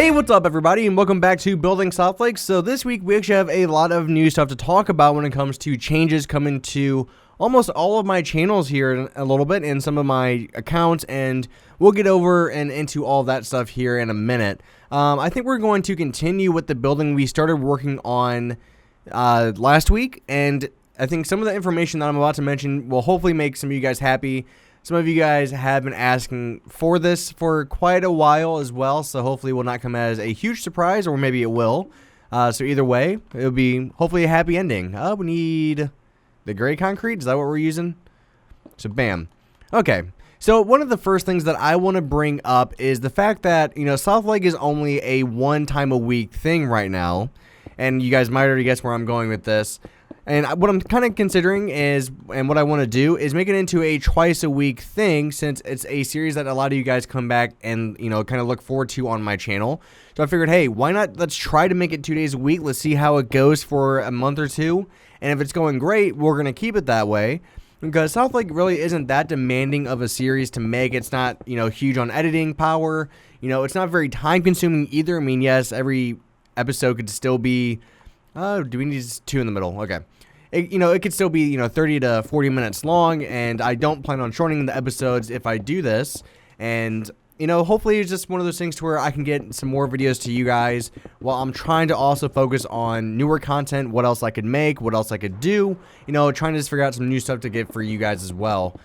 Hey, what's up everybody, and welcome back to Building Southlake. So this week we actually have a lot of new stuff to talk about when it comes to changes coming to almost all of my channels here in a little bit, and some of my accounts, and we'll get over and into all that stuff here in a minute. I think we're going to continue with the building we started working on last week, and I think some of the information that I'm about to mention will hopefully make some of you guys happy. Some of you guys have been asking for this for quite a while as well, so hopefully it will not come as a huge surprise, or maybe it will. So either way, it'll be hopefully a happy ending. We need the gray concrete. Is that what we're using? So bam. Okay. So one of the first things that I want to bring up is the fact that, you know, Southlake is only a one time a week thing right now, and you guys might already guess where I'm going with this. And what I'm kind of considering is, and what I want to do is make it into a twice a week thing, since it's a series that a lot of you guys come back and, you know, kind of look forward to on my channel. So I figured, hey, why not, let's try to make it 2 days a week. Let's see how it goes for a month or two. And if it's going great, we're going to keep it that way. Because Southlake really isn't that demanding of a series to make. It's not, you know, huge on editing power. You know, it's not very time consuming either. I mean, yes, every episode could still be, do we need 2 in the middle? Okay. It could still be, you know, 30 to 40 minutes long, and I don't plan on shortening the episodes if I do this. And, you know, hopefully it's just one of those things to where I can get some more videos to you guys while I'm trying to also focus on newer content, what else I could make, what else I could do, you know, trying to just figure out some new stuff to get for you guys as well.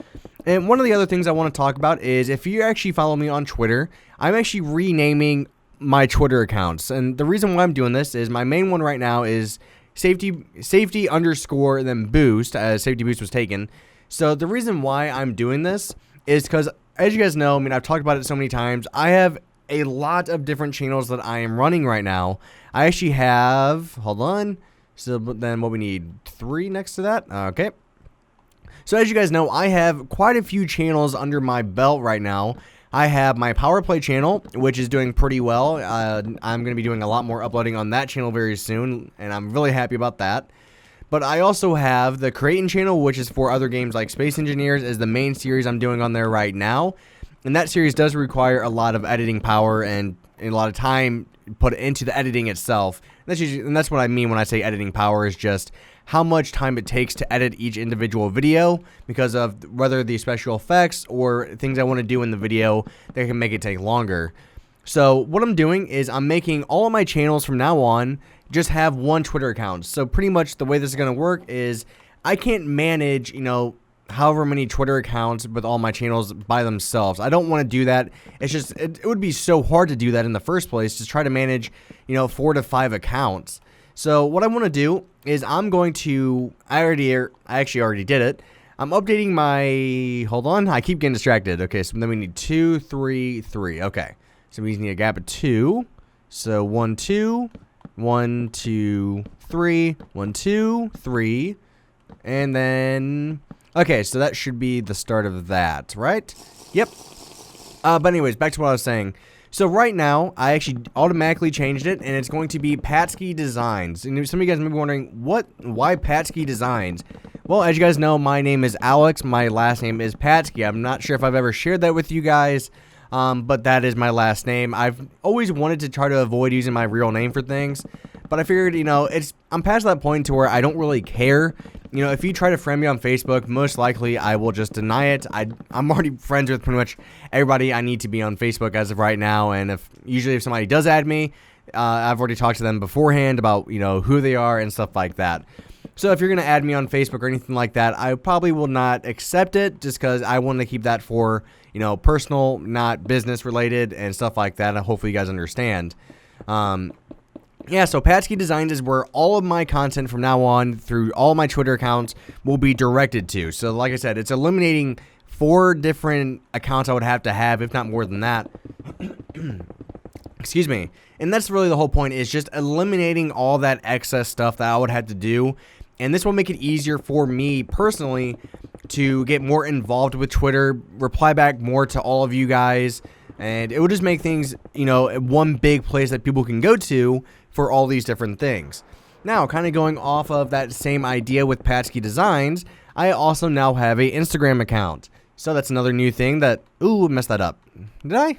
And one of the other things I want to talk about is, if you actually follow me on Twitter, I'm actually renaming my Twitter accounts. And the reason why I'm doing this is my main one right now is safety underscore then boost, as safety boost was taken. So the reason why I'm doing this is because, as you guys know, I mean, I've talked about it so many times, I have a lot of different channels that I am running right now. I actually have, hold on, so then what we need, 3 next to that. Okay. So as you guys know, I have quite a few channels under my belt right now. I have my Power Play channel, which is doing pretty well. I'm going to be doing a lot more uploading on that channel very soon, and I'm really happy about that. But I also have the Creating channel, which is for other games like Space Engineers, is the main series I'm doing on there right now. And that series does require a lot of editing power and a lot of time put into the editing itself. And that's what I mean when I say editing power, is just how much time it takes to edit each individual video, because of whether the special effects or things I want to do in the video that can make it take longer. So what I'm doing is I'm making all of my channels from now on just have one Twitter account. So pretty much the way this is going to work is I can't manage, you know, however many Twitter accounts with all my channels by themselves. I don't want to do that. It's just, it would be so hard to do that in the first place, to try to manage, you know, 4 to 5 accounts. So what I want to do is I'm going to, I actually already did it. I'm updating my, hold on, I keep getting distracted. Okay, so then we need 2, 3, 3. Okay, so we need a gap of 2. So 1, 2, 1, 2, 3, 1, 2, 3, and then, okay, so that should be the start of that, right? Yep. But anyways, back to what I was saying. So right now, I actually automatically changed it, and it's going to be Patsky Designs. And some of you guys may be wondering, why Patsky Designs? Well, as you guys know, my name is Alex. My last name is Patsky. I'm not sure if I've ever shared that with you guys, but that is my last name. I've always wanted to try to avoid using my real name for things, but I figured, you know, I'm past that point to where I don't really care. You know, if you try to friend me on Facebook, most likely I will just deny it. I'm already friends with pretty much everybody I need to be on Facebook as of right now, and usually if somebody does add me, I've already talked to them beforehand about, you know, who they are and stuff like that. So if you're going to add me on Facebook or anything like that, I probably will not accept it, just because I want to keep that for, you know, personal, not business related and stuff like that. And hopefully you guys understand. Yeah, so Patsky Designs is where all of my content from now on through all my Twitter accounts will be directed to. So like I said, it's eliminating 4 different accounts I would have to have, if not more than that. Excuse me. And that's really the whole point, is just eliminating all that excess stuff that I would have to do. And this will make it easier for me personally to get more involved with Twitter, reply back more to all of you guys, and it will just make things, you know, one big place that people can go to for all these different things. Now, kind of going off of that same idea with Patsky Designs, I also now have a Instagram account. So that's another new thing that, ooh, messed that up. Did I?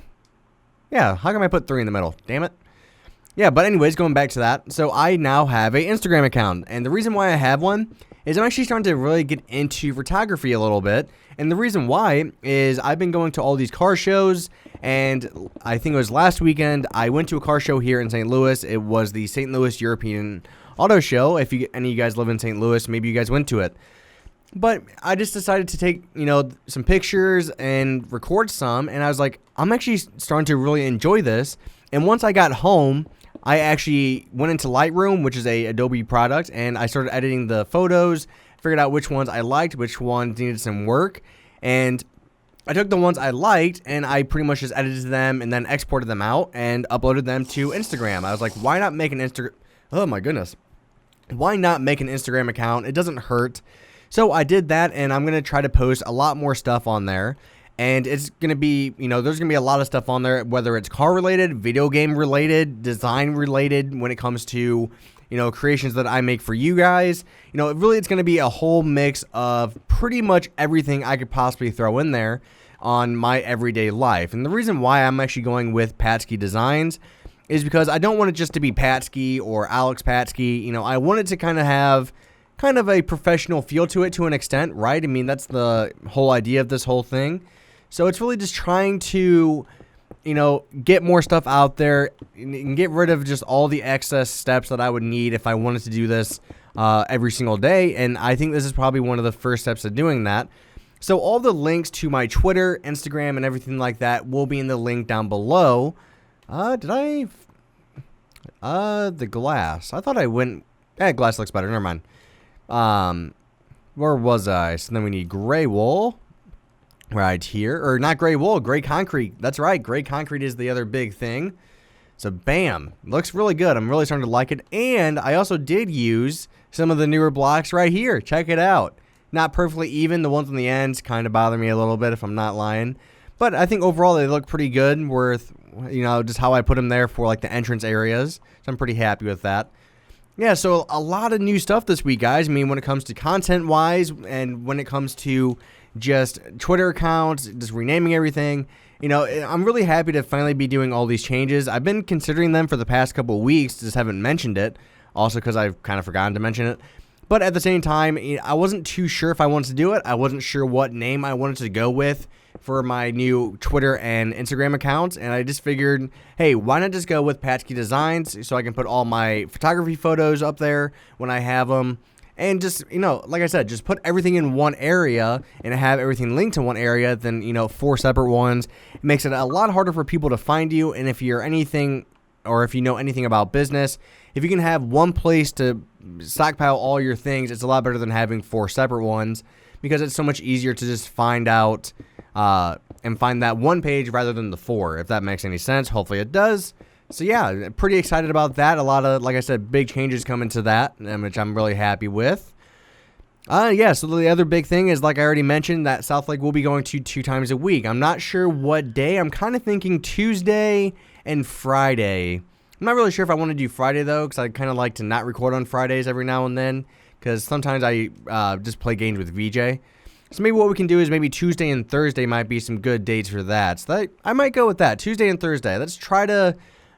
Yeah, how come I put 3 in the middle? Damn it. Yeah, but anyways, going back to that, so I now have a Instagram account, and the reason why I have one is I'm actually starting to really get into photography a little bit, and the reason why is I've been going to all these car shows, and I think it was last weekend, I went to a car show here in St. Louis. It was the St. Louis European Auto Show. If any of you guys live in St. Louis, maybe you guys went to it. But I just decided to take, some pictures and record some, and I was like, I'm actually starting to really enjoy this, and once I got home, I actually went into Lightroom, which is a Adobe product, and I started editing the photos, figured out which ones I liked, which ones needed some work, and I took the ones I liked, and I pretty much just edited them and then exported them out and uploaded them to Instagram. I was like, why not make an oh my goodness. Why not make an Instagram account? It doesn't hurt. So I did that, and I'm going to try to post a lot more stuff on there. And it's going to be, there's going to be a lot of stuff on there, whether it's car related, video game related, design related, when it comes to, creations that I make for you guys. Really it's going to be a whole mix of pretty much everything I could possibly throw in there on my everyday life. And the reason why I'm actually going with Patsky Designs is because I don't want it just to be Patsky or Alex Patsky. I want it to kind of have a professional feel to it to an extent, right? I mean, that's the whole idea of this whole thing. So it's really just trying to, get more stuff out there and get rid of just all the excess steps that I would need if I wanted to do this every single day. And I think this is probably one of the first steps of doing that. So all the links to my Twitter, Instagram, and everything like that will be in the link down below. The glass. I thought I went... glass looks better. Never mind. Where was I? So then we need gray wool. Right here, or not gray wool, gray concrete. That's right, gray concrete is the other big thing. So bam, looks really good. I'm really starting to like it. And I also did use some of the newer blocks right here. Check it out. Not perfectly even. The ones on the ends kind of bother me a little bit if I'm not lying. But I think overall they look pretty good with, just how I put them there for like the entrance areas. So I'm pretty happy with that. Yeah, so a lot of new stuff this week, guys. I mean, when it comes to content-wise and when it comes to just Twitter accounts, just renaming everything. I'm really happy to finally be doing all these changes. I've been considering them for the past couple of weeks, just haven't mentioned it, also because I've kind of forgotten to mention it. But at the same time, I wasn't too sure if I wanted to do it. I wasn't sure what name I wanted to go with for my new Twitter and Instagram accounts, and I just figured, hey, why not just go with Patsky Designs so I can put all my photography photos up there when I have them. And just, like I said, just put everything in one area and have everything linked to one area than, 4 separate ones. It makes it a lot harder for people to find you. And if you're anything, or if you know anything about business, if you can have one place to stockpile all your things, it's a lot better than having 4 separate ones, because it's so much easier to just find out and find that one page rather than the 4, if that makes any sense. Hopefully it does. So yeah, pretty excited about that. A lot of, like I said, big changes coming to that, which I'm really happy with. So the other big thing is, like I already mentioned, that Southlake will be going to 2 times a week. I'm not sure what day. I'm kind of thinking Tuesday and Friday. I'm not really sure if I want to do Friday, though, because I kind of like to not record on Fridays every now and then, because sometimes I just play games with VJ. So maybe what we can do is maybe Tuesday and Thursday might be some good dates for that. So I might go with that, Tuesday and Thursday. Let's try to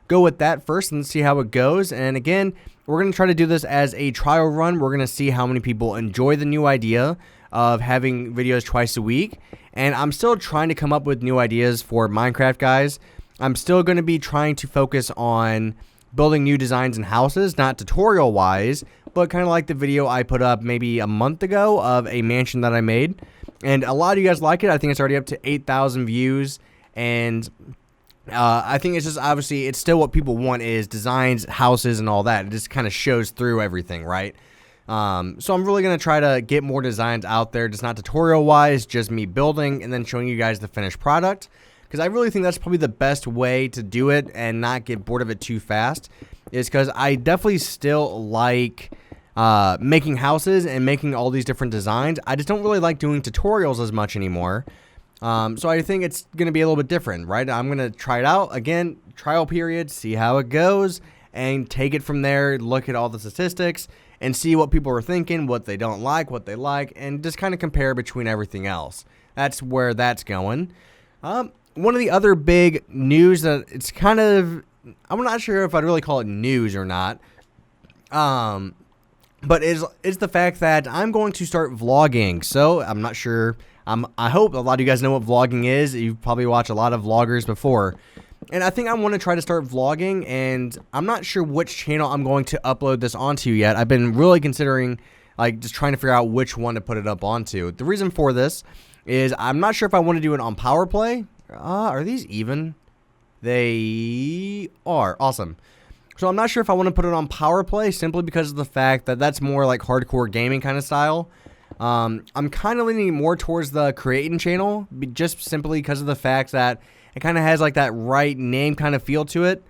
go with that first and see how it goes. And again, we're going to try to do this as a trial run. We're going to see how many people enjoy the new idea of having videos twice a week. And I'm still trying to come up with new ideas for Minecraft, guys. I'm still going to be trying to focus on building new designs and houses, not tutorial wise, but kind of like the video I put up maybe a month ago of a mansion that I made. And a lot of you guys like it. I think it's already up to 8,000 views. And I think it's just, obviously, it's still what people want is designs, houses, and all that. It just kind of shows through everything, right? So I'm really going to try to get more designs out there, just not tutorial-wise, just me building and then showing you guys the finished product. Because I really think that's probably the best way to do it and not get bored of it too fast, is because I definitely still like making houses and making all these different designs. I just don't really like doing tutorials as much anymore. So I think it's going to be a little bit different, right? I'm going to try it out again, trial period, see how it goes, and take it from there, look at all the statistics, and see what people are thinking, what they don't like, what they like, and just kind of compare between everything else. That's where that's going. One of the other big news that it's kind of I'm not sure if I'd really call it news or not. But is the fact that I'm going to start vlogging. So I'm not sure. I hope a lot of you guys know what vlogging is. You've probably watched a lot of vloggers before. And I think I want to try to start vlogging, and I'm not sure which channel I'm going to upload this onto yet. I've been really considering, like, just trying to figure out which one to put it up onto. The reason for this is I'm not sure if I want to do it on Power Play. Are these even? They are. Awesome. So I'm not sure if I want to put it on Power Play simply because of the fact that that's more like hardcore gaming kind of style. I'm kind of leaning more towards the creating channel just simply because of the fact that it kind of has like that right name kind of feel to it.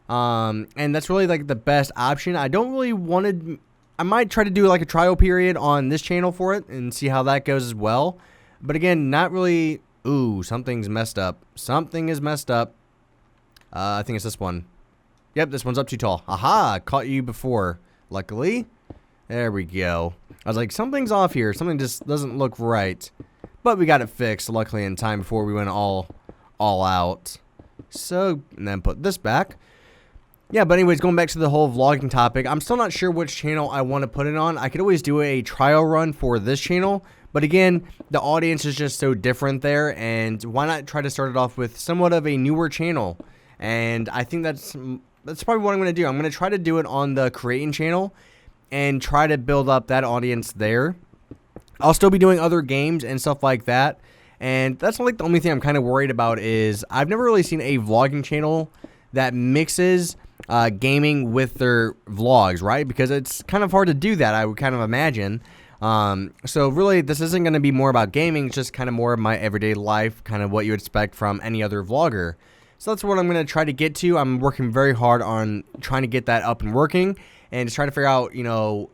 And that's really like the best option. I don't really want to, I might try to do like a trial period on this channel for it and see how that goes as well. But again, not really. Ooh, something's messed up. Something is messed up. I think it's this one. Yep, this one's up too tall. Aha, caught you before. Luckily. There we go. I was like, something's off here. Something just doesn't look right. But we got it fixed, luckily, in time before we went all out. So, and then put this back. Yeah, but anyways, going back to the whole vlogging topic, I'm still not sure which channel I want to put it on. I could always do a trial run for this channel. But again, the audience is just so different there. And why not try to start it off with somewhat of a newer channel? And I think that's probably what I'm going to do. I'm going to try to do it on the creating channel and try to build up that audience there. I'll still be doing other games and stuff like that. And that's like the only thing I'm kind of worried about is I've never really seen a vlogging channel that mixes gaming with their vlogs, right? Because it's kind of hard to do that, I would kind of imagine. So really, this isn't going to be more about gaming. It's just kind of more of my everyday life, kind of what you would expect from any other vlogger. So that's what I'm going to try to get to. I'm working very hard on trying to get that up and working and just trying to figure out, you know,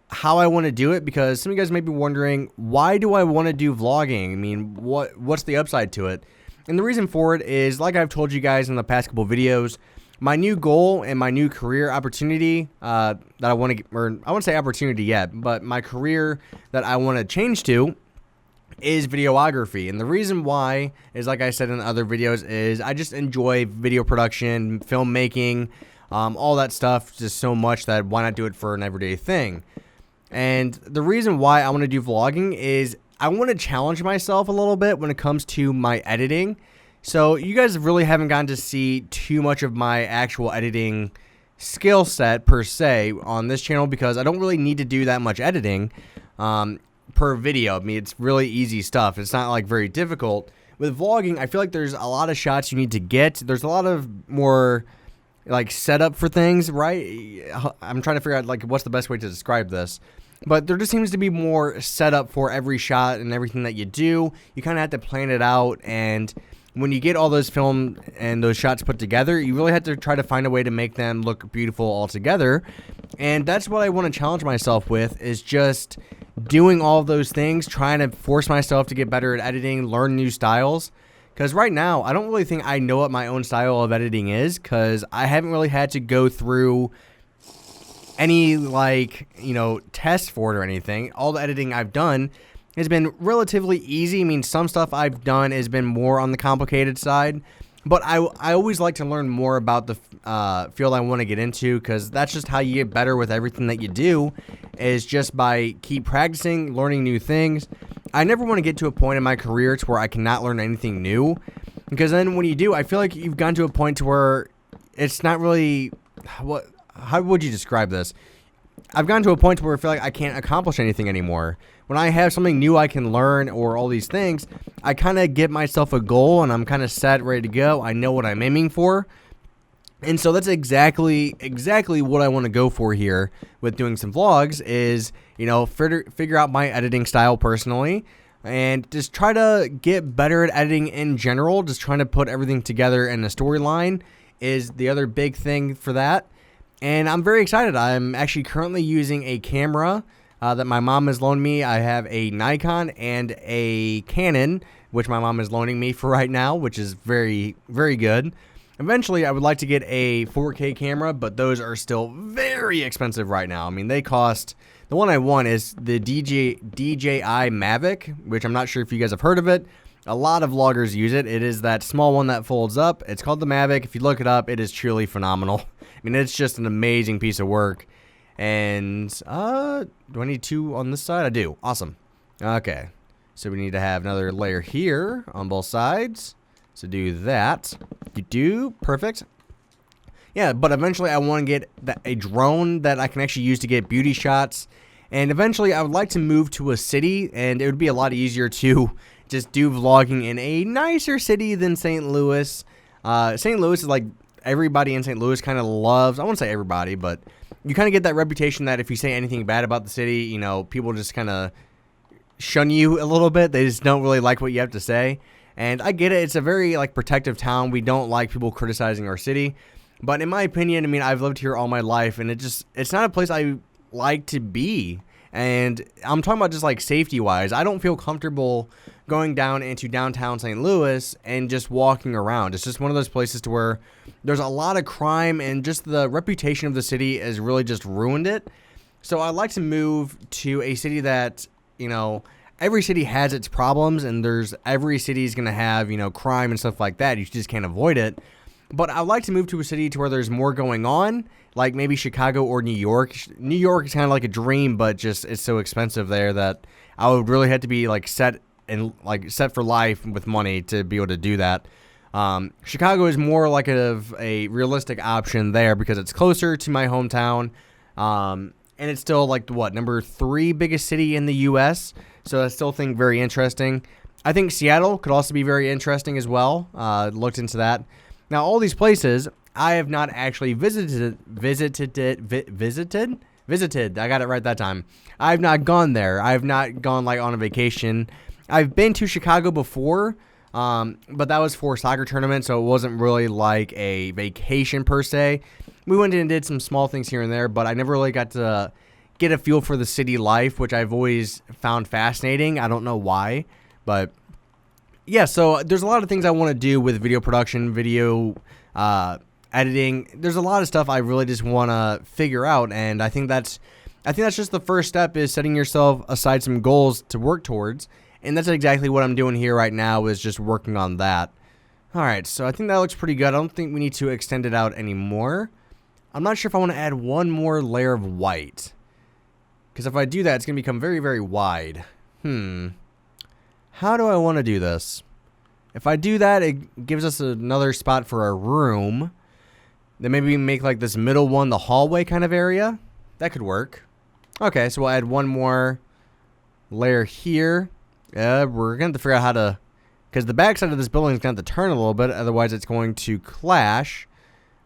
how I want to do it, because some of you guys may be wondering, why do I want to do vlogging? I mean, what's the upside to it? And the reason for it is, like I've told you guys in the past couple videos, my new goal and my new career opportunity that I want to, or I won't say opportunity yet, but my career that I want to change to is videography. And the reason why is, like I said in other videos, is I just enjoy video production, filmmaking, all that stuff just so much that why not do it for an everyday thing? And the reason why I want to do vlogging is I want to challenge myself a little bit when it comes to my editing. So you guys really haven't gotten to see too much of my actual editing skill set per se on this channel because I don't really need to do that much editing per video. I mean, it's really easy stuff. It's not like very difficult. With vlogging, I feel like there's a lot of shots you need to get. There's a lot of more like setup for things, right? I'm trying to figure out like what's the best way to describe this. But there just seems to be more setup for every shot and everything that you do. You kind of have to plan it out, and when you get all those film and those shots put together, you really have to try to find a way to make them look beautiful all together. And that's what I want to challenge myself with, is just doing all of those things, trying to force myself to get better at editing, learn new styles. Because right now, I don't really think I know what my own style of editing is, because I haven't really had to go through any, like, you know, tests for it or anything. All the editing I've done has been relatively easy. I mean, some stuff I've done has been more on the complicated side, but I always like to learn more about the field I want to get into, because that's just how you get better with everything that you do, is just by keep practicing, learning new things. I never want to get to a point in my career to where I cannot learn anything new, because then when you do, I feel like you've gotten to a point to where it's not really how would you describe this? I've gotten to a point where I feel like I can't accomplish anything anymore. When I have something new I can learn or all these things, I kind of give myself a goal and I'm kind of set, ready to go. I know what I'm aiming for. And so that's exactly what I want to go for here with doing some vlogs is, you know, figure out my editing style personally and just try to get better at editing in general. Just trying to put everything together in a storyline is the other big thing for that. And I'm very excited. I'm actually currently using a camera that my mom has loaned me. I have a Nikon and a Canon, which my mom is loaning me for right now, which is very, very good. Eventually, I would like to get a 4K camera, but those are still very expensive right now. I mean, they cost... The one I want is the DJI Mavic, which I'm not sure if you guys have heard of it. A lot of vloggers use it. It is that small one that folds up. It's called the Mavic. If you look it up, it is truly phenomenal. I mean, it's just an amazing piece of work. And, do I need 2 on this side? I do. Awesome. Okay. So we need to have another layer here on both sides. So do that. You do. Perfect. Yeah, but eventually I want to get a drone that I can actually use to get beauty shots. And eventually I would like to move to a city, and it would be a lot easier to just do vlogging in a nicer city than St. Louis. St. Louis is like, everybody in St. Louis kind of loves, I won't say everybody, but you kind of get that reputation that if you say anything bad about the city, you know, people just kind of shun you a little bit. They just don't really like what you have to say. And I get it. It's a very like protective town. We don't like people criticizing our city. But in my opinion, I mean, I've lived here all my life, and it's not a place I like to be. And I'm talking about just like safety wise. I don't feel comfortable going down into downtown St. Louis and just walking around. It's just one of those places to where there's a lot of crime, and just the reputation of the city has really just ruined it. So I'd like to move to a city that, you know, every city has its problems, and every city is going to have, you know, crime and stuff like that. You just can't avoid it. But I'd like to move to a city to where there's more going on, like maybe Chicago or New York. New York is kind of like a dream, but just it's so expensive there that I would really have to be like set for life with money to be able to do that. Chicago is more like a realistic option there because it's closer to my hometown, and it's still like number 3 biggest city in the U.S. So I still think very interesting. I think Seattle could also be very interesting as well. Looked into that. Now, all these places I have not actually visited. I got it right that time. I've not gone there. I've not gone like on a vacation. I've been to Chicago before, but that was for a soccer tournament, so it wasn't really like a vacation per se. We went in and did some small things here and there, but I never really got to get a feel for the city life, which I've always found fascinating. I don't know why, but yeah, so there's a lot of things I want to do with video production, video editing. There's a lot of stuff I really just want to figure out, and I think that's just the first step, is setting yourself aside some goals to work towards, and that's exactly what I'm doing here right now, is just working on that. All right, so I think that looks pretty good. I don't think we need to extend it out anymore. I'm not sure if I want to add one more layer of white, because if I do that, it's going to become very, very wide. How do I want to do this? If I do that, it gives us another spot for a room. Then maybe make like this middle one the hallway kind of area. That could work. Okay, so we'll add one more layer here. We're going to have to figure out how to, because the backside of this building is going to have to turn a little bit. Otherwise, it's going to clash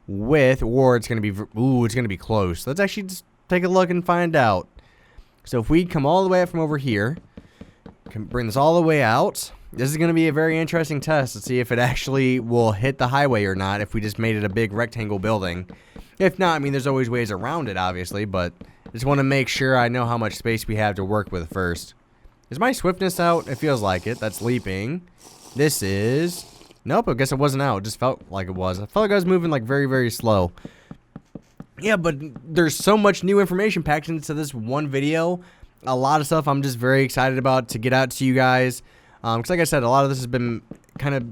with, or it's going to be, it's going to be close. Let's actually just take a look and find out. So if we come all the way up from over here, can bring this all the way out. This is going to be a very interesting test to see if it actually will hit the highway or not, if we just made it a big rectangle building. If not, I mean, there's always ways around it, obviously, but I just want to make sure I know how much space we have to work with first. Is my swiftness out? It feels like it. That's leaping. This is... Nope, I guess it wasn't out. It just felt like it was. I felt like I was moving like very, very slow. Yeah, but there's so much new information packed into this one video. A lot of stuff I'm just very excited about to get out to you guys. Because like I said, a lot of this has been kind of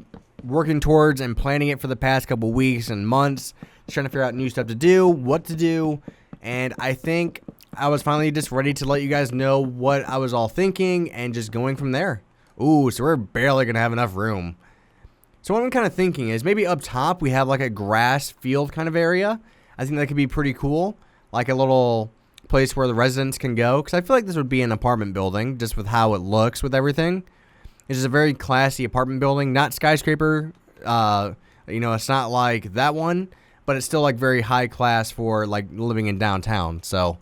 working towards and planning it for the past couple weeks and months. Just trying to figure out new stuff to do, what to do. And I think I was finally just ready to let you guys know what I was all thinking and just going from there. Ooh, so we're barely going to have enough room. So what I'm kind of thinking is maybe up top we have like a grass field kind of area. I think that could be pretty cool. Like a little place where the residents can go, because I feel like this would be an apartment building just with how it looks with everything. It's just a very classy apartment building, not skyscraper. You know, it's not like that one, but it's still like very high class for like living in downtown. So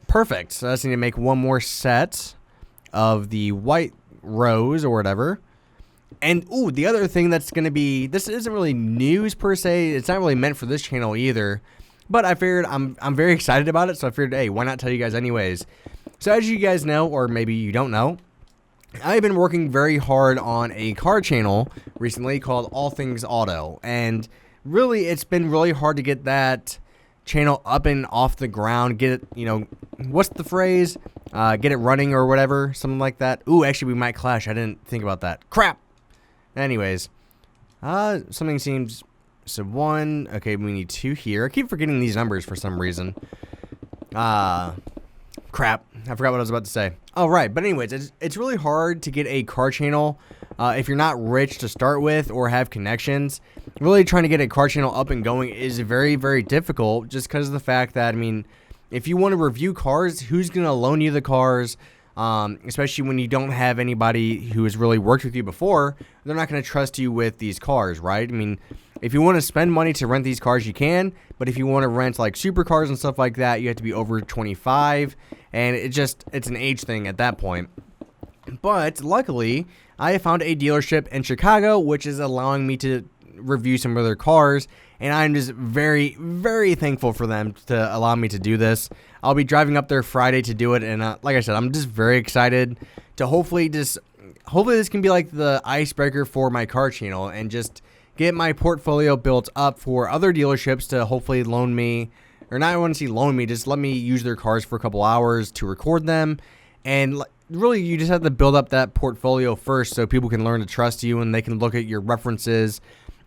perfect. So I just need to make one more set of the white rows or whatever. And ooh, the other thing that's going to be, this isn't really news per se. It's not really meant for this channel either. But I figured I'm very excited about it, so I figured, hey, why not tell you guys anyways? So as you guys know, or maybe you don't know, I've been working very hard on a car channel recently called All Things Auto. And really, it's been really hard to get that channel up and off the ground. Get it, you know, what's the phrase? Get it running or whatever, something like that. Ooh, actually, we might clash. I didn't think about that. Crap! Anyways, something seems, so 1, okay, we need 2 here. I keep forgetting these numbers for some reason. Crap, I forgot what I was about to say. Oh, right, but anyways, it's really hard to get a car channel if you're not rich to start with or have connections. Really trying to get a car channel up and going is very, very difficult, just because of the fact that, I mean, if you want to review cars, who's going to loan you the cars? Especially when you don't have anybody who has really worked with you before, they're not going to trust you with these cars, right? I mean, if you want to spend money to rent these cars, you can, but if you want to rent like supercars and stuff like that, you have to be over 25, and it's an age thing at that point. But luckily, I have found a dealership in Chicago, which is allowing me to review some of their cars, and I'm just very, very thankful for them to allow me to do this. I'll be driving up there Friday to do it, and like I said, I'm just very excited to hopefully this can be like the icebreaker for my car channel and just get my portfolio built up for other dealerships to hopefully loan me, or not want to see loan me, just let me use their cars for a couple hours to record them. And really, you just have to build up that portfolio first so people can learn to trust you and they can look at your references.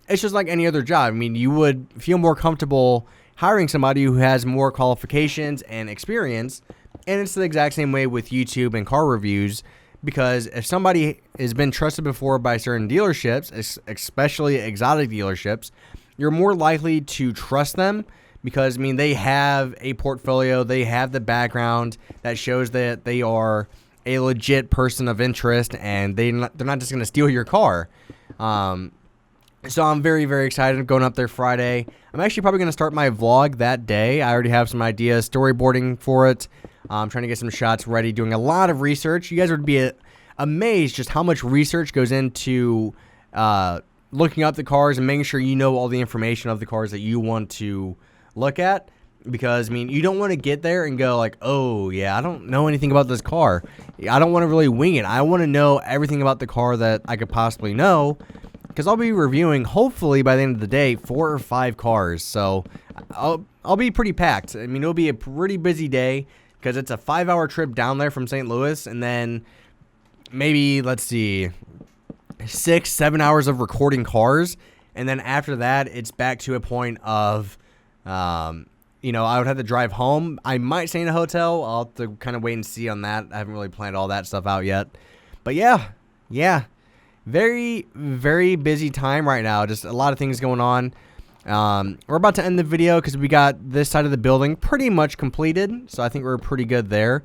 It's just like any other job. I mean, you would feel more comfortable hiring somebody who has more qualifications and experience, and it's the exact same way with YouTube and car reviews, because if somebody has been trusted before by certain dealerships, especially exotic dealerships, you're more likely to trust them because, I mean, they have a portfolio, they have the background that shows that they are a legit person of interest, and they're not just going to steal your car. So I'm very, very excited going up there Friday. I'm actually probably going to start my vlog that day. I already have some ideas, storyboarding for it. I'm trying to get some shots ready, doing a lot of research. You guys would be amazed just how much research goes into looking up the cars and making sure you know all the information of the cars that you want to look at. Because, I mean, you don't want to get there and go like, oh, yeah, I don't know anything about this car. I don't want to really wing it. I want to know everything about the car that I could possibly know. Because I'll be reviewing, hopefully, by the end of the day, 4 or 5 cars. So I'll be pretty packed. I mean, it'll be a pretty busy day because it's a 5-hour trip down there from St. Louis. And then maybe, let's see, 6-7 hours of recording cars. And then after that, it's back to a point of, you know, I would have to drive home. I might stay in a hotel. I'll have to kind of wait and see on that. I haven't really planned all that stuff out yet. But yeah. Very, very busy time right now. Just a lot of things going on. We're about to end the video because we got this side of the building pretty much completed. So I think we're pretty good there.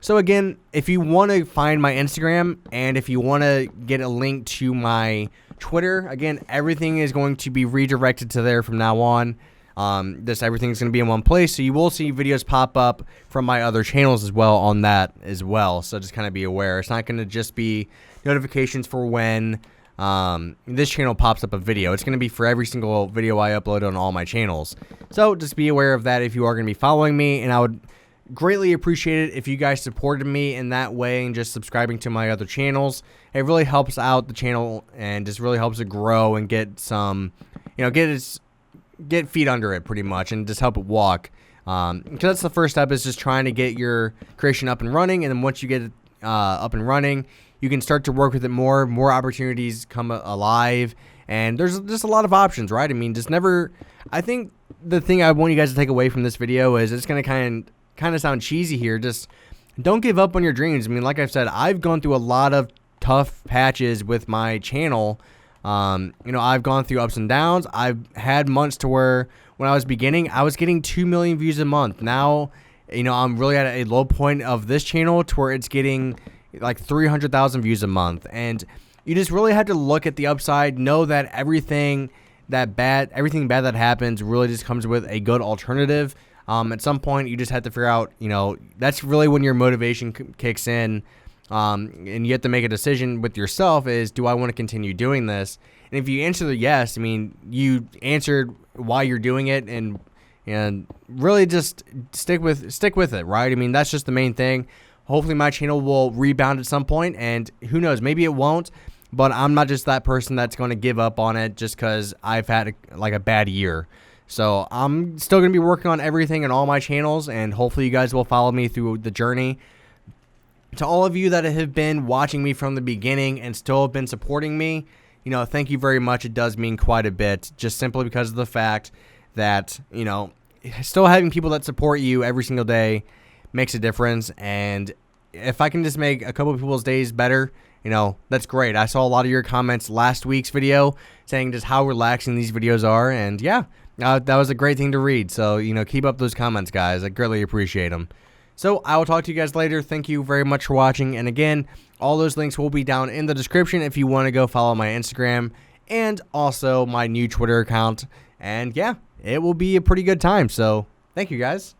So again, if you want to find my Instagram and if you want to get a link to my Twitter, again, everything is going to be redirected to there from now on. Everything's going to be in one place. So you will see videos pop up from my other channels as well on that as well. So just kind of be aware. It's not going to just be notifications for when this channel pops up a video. It's going to be for every single video I upload on all my channels. So just be aware of that if you are going to be following me, and I would greatly appreciate it if you guys supported me in that way and just subscribing to my other channels. It really helps out the channel and just really helps it grow and get some, you know, get feet under it pretty much and just help it walk. Because that's the first step, is just trying to get your creation up and running, and then once you get it up and running, you can start to work with it more opportunities come alive, and there's just a lot of options, right? I mean, just never, I think the thing I want you guys to take away from this video is, it's going to kind of sound cheesy here, just don't give up on your dreams. I mean, like I've said, I've gone through a lot of tough patches with my channel. You know, I've gone through ups and downs. I've had months to where when I was beginning, I was getting 2 million views a month. Now, you know, I'm really at a low point of this channel to where it's getting like 300,000 views a month. And you just really have to look at the upside, know that everything bad that happens really just comes with a good alternative. At some point, you just have to figure out, you know, that's really when your motivation kicks in. And you have to make a decision with yourself, is, do I want to continue doing this? And if you answer the yes, I mean, you answered why you're doing it, and really just stick with it, right? I mean, that's just the main thing. Hopefully my channel will rebound at some point, and who knows, maybe it won't, but I'm not just that person that's going to give up on it just because I've had a bad year. So I'm still going to be working on everything in all my channels, and hopefully you guys will follow me through the journey. To all of you that have been watching me from the beginning and still have been supporting me, you know, thank you very much. It does mean quite a bit, just simply because of the fact that, you know, still having people that support you every single day makes a difference. And if I can just make a couple of people's days better, you know, that's great. I saw a lot of your comments last week's video saying just how relaxing these videos are. And yeah, that was a great thing to read. So, you know, keep up those comments, guys. I greatly appreciate them. So I will talk to you guys later. Thank you very much for watching. And again, all those links will be down in the description if you want to go follow my Instagram and also my new Twitter account. And yeah, it will be a pretty good time. So thank you, guys.